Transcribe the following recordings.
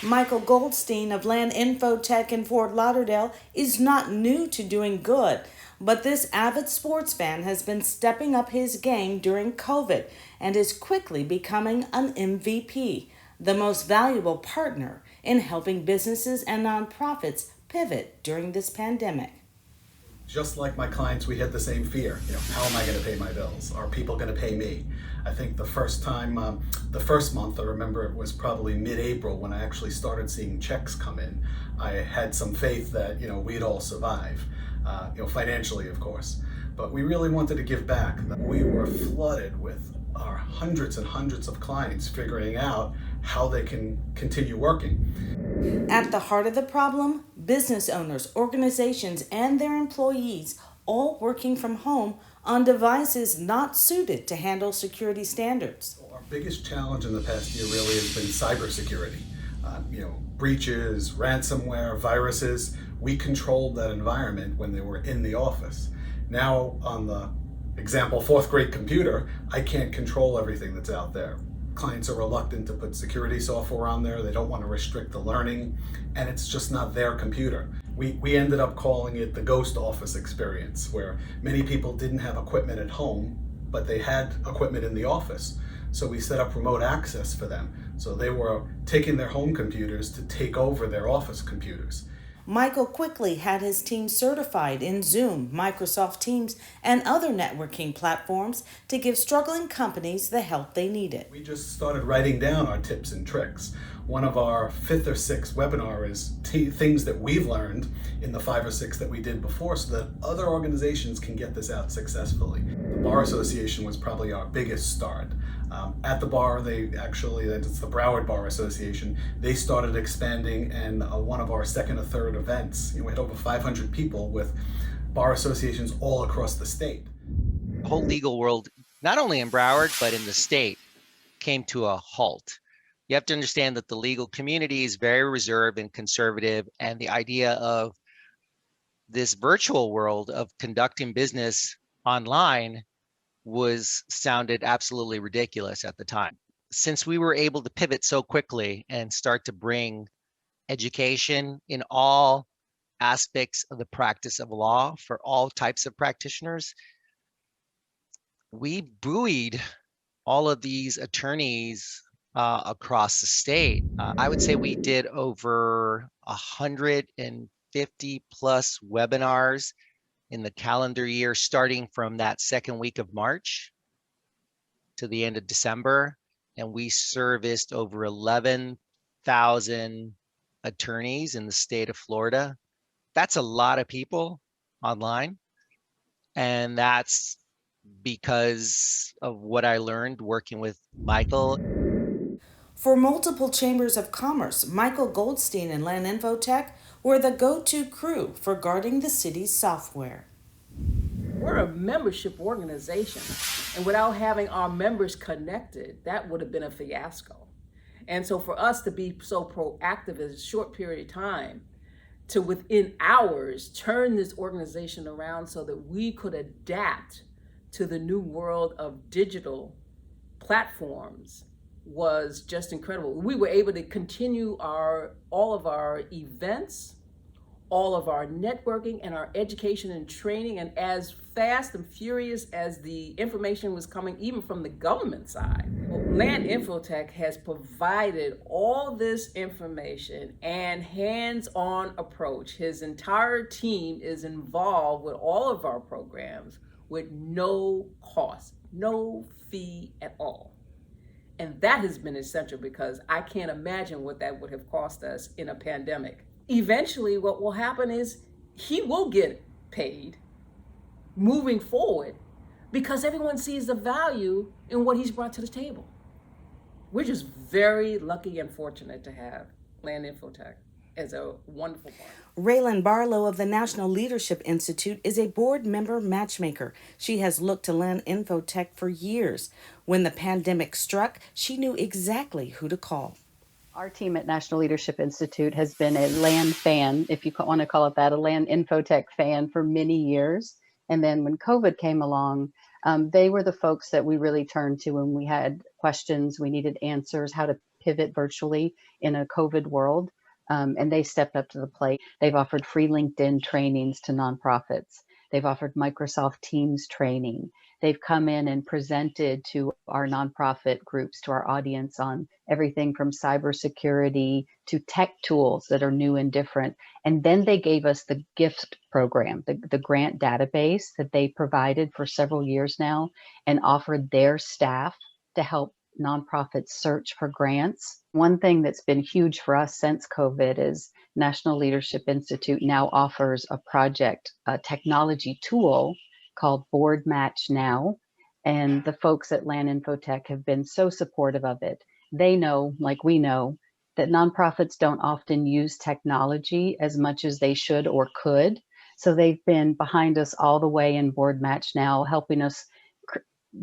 Michael Goldstein of Lan InfoTech in Fort Lauderdale is not new to doing good, but this avid sports fan has been stepping up his game during COVID and is quickly becoming an MVP, the most valuable partner in helping businesses and nonprofits pivot during this pandemic. Just like my clients, we had the same fear. How am I going to pay my bills? Are people going to pay me? I think the first month, I remember it was probably mid-April when I actually started seeing checks come in. I had some faith that, we'd all survive, financially, of course. But we really wanted to give back. We were flooded with our hundreds and hundreds of clients figuring out how they can continue working. At the heart of the problem, business owners, organizations, and their employees all working from home on devices not suited to handle security standards. Our biggest challenge in the past year really has been cybersecurity. Breaches, ransomware, viruses. We controlled that environment when they were in the office. Now on the example fourth grade computer, I can't control everything that's out there. Clients are reluctant to put security software on there. They don't want to restrict the learning, and it's just not their computer. We ended up calling it the ghost office experience, where many people didn't have equipment at home, but they had equipment in the office. So we set up remote access for them. So they were taking their home computers to take over their office computers. Michael quickly had his team certified in Zoom, Microsoft Teams, and other networking platforms to give struggling companies the help they needed. We just started writing down our tips and tricks. One of our 5th or 6th webinar is things that we've learned in the 5 or 6 that we did before so that other organizations can get this out successfully. The Bar Association was probably our biggest start. At the bar, it's the Broward Bar Association, they started expanding, and one of our second or third events, we had over 500 people with bar associations all across the state. The whole legal world, not only in Broward, but in the state, came to a halt. You have to understand that the legal community is very reserved and conservative, and the idea of this virtual world of conducting business online sounded absolutely ridiculous at the time. Since we were able to pivot so quickly and start to bring education in all aspects of the practice of law for all types of practitioners, we buoyed all of these attorneys across the state. I would say we did over 150 plus webinars in the calendar year, starting from that second week of March to the end of December. And we serviced over 11,000 attorneys in the state of Florida. That's a lot of people online. And that's because of what I learned working with Michael. For multiple chambers of commerce, Michael Goldstein and Lan InfoTech were the go-to crew for guarding the city's software. We're a membership organization, and without having our members connected, that would have been a fiasco. And so for us to be so proactive in a short period of time to within hours turn this organization around so that we could adapt to the new world of digital platforms was just incredible. We were able to continue all of our events, all of our networking and our education and training, and as fast and furious as the information was coming, even from the government side. Lan InfoTech has provided all this information and hands-on approach. His entire team is involved with all of our programs with no cost, no fee at all. And that has been essential because I can't imagine what that would have cost us in a pandemic. Eventually, what will happen is he will get paid moving forward because everyone sees the value in what he's brought to the table. We're just very lucky and fortunate to have Lan InfoTech as a wonderful partner. Raylan Barlow of the National Leadership Institute is a board member matchmaker. She has looked to Lan InfoTech for years. When the pandemic struck, she knew exactly who to call. Our team at National Leadership Institute has been a Lan fan, if you want to call it that, a Lan InfoTech fan for many years. And then when COVID came along, they were the folks that we really turned to when we had questions, we needed answers, how to pivot virtually in a COVID world. And they stepped up to the plate. They've offered free LinkedIn trainings to nonprofits. They've offered Microsoft Teams training. They've come in and presented to our nonprofit groups, to our audience, on everything from cybersecurity to tech tools that are new and different. And then they gave us the gift program, the grant database that they provided for several years now, and offered their staff to help nonprofits search for grants. One thing that's been huge for us since COVID is National Leadership Institute now offers a technology tool called Board Match Now. And the folks at Lan InfoTech have been so supportive of it. They know, like we know, that nonprofits don't often use technology as much as they should or could. So they've been behind us all the way in Board Match Now, helping us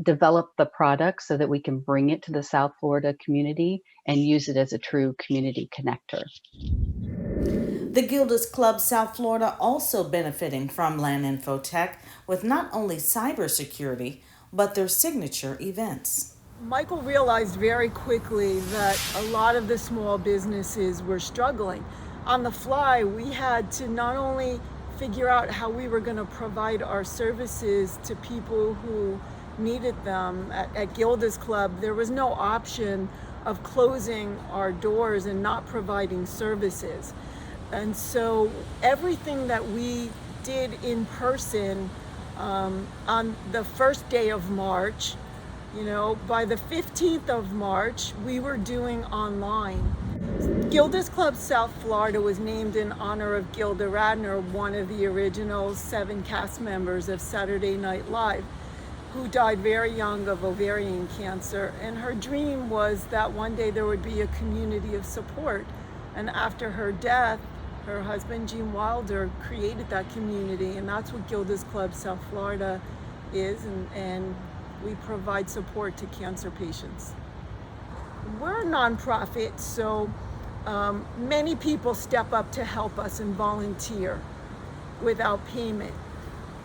develop the product so that we can bring it to the South Florida community and use it as a true community connector. The Gildas Club South Florida also benefiting from Lan InfoTech with not only cybersecurity, but their signature events. Michael realized very quickly that a lot of the small businesses were struggling. On the fly, we had to not only figure out how we were going to provide our services to people who needed them. At Gildas Club, there was no option of closing our doors and not providing services. And so everything that we did in person on the first day of March, by the 15th of March, we were doing online. Gildas Club South Florida was named in honor of Gilda Radner, one of the original 7 cast members of Saturday Night Live, who died very young of ovarian cancer. And her dream was that one day there would be a community of support. And after her death, her husband, Gene Wilder, created that community. And that's what Gildas Club South Florida is. And we provide support to cancer patients. We're a nonprofit, so many people step up to help us and volunteer without payment.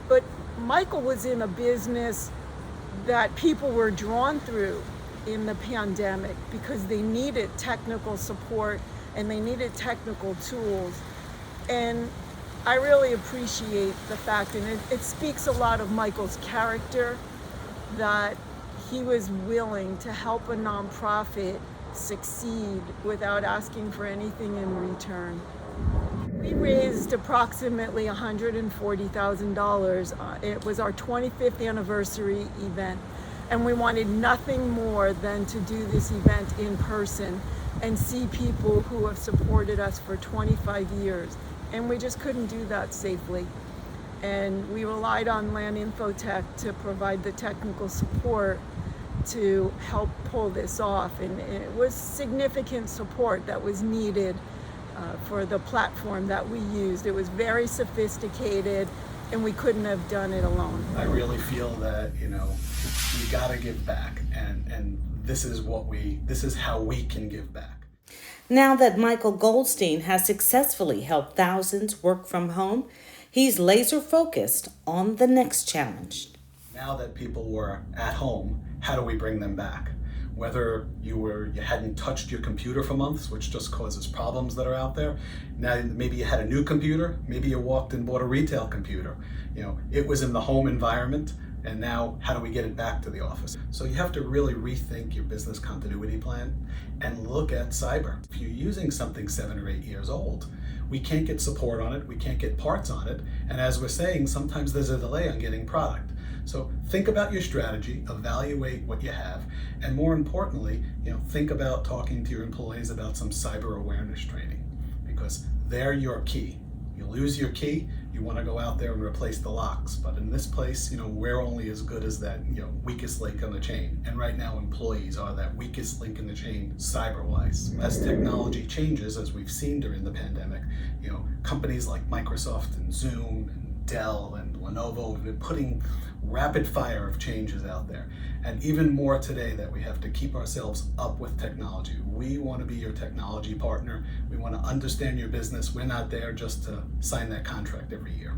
But Michael was in a business that people were drawn through in the pandemic because they needed technical support and they needed technical tools. And I really appreciate the fact, and it speaks a lot of Michael's character, that he was willing to help a nonprofit succeed without asking for anything in return. We raised approximately $140,000. It was our 25th anniversary event, and we wanted nothing more than to do this event in person and see people who have supported us for 25 years. And we just couldn't do that safely. And we relied on Lan InfoTech to provide the technical support to help pull this off. And it was significant support that was needed for the platform that we used. It was very sophisticated, and we couldn't have done it alone. I really feel that, we gotta give back, and this is how we can give back. Now that Michael Goldstein has successfully helped thousands work from home, he's laser focused on the next challenge. Now that people were at home, how do we bring them back? Whether you hadn't touched your computer for months, which just causes problems that are out there. Now maybe you had a new computer, maybe you walked and bought a retail computer. It was in the home environment, and now how do we get it back to the office? So you have to really rethink your business continuity plan and look at cyber. If you're using something 7 or 8 years old, we can't get support on it, we can't get parts on it, and as we're saying, sometimes there's a delay on getting product. So think about your strategy, evaluate what you have, and more importantly, think about talking to your employees about some cyber awareness training, because they're your key. You lose your key, you want to go out there and replace the locks, but in this place, we're only as good as that weakest link on the chain. And right now, employees are that weakest link in the chain cyber-wise. As technology changes, as we've seen during the pandemic, companies like Microsoft and Zoom and Dell and Lenovo have been putting rapid fire of changes out there. And even more today, that we have to keep ourselves up with technology. We want to be your technology partner. We want to understand your business. We're not there just to sign that contract every year.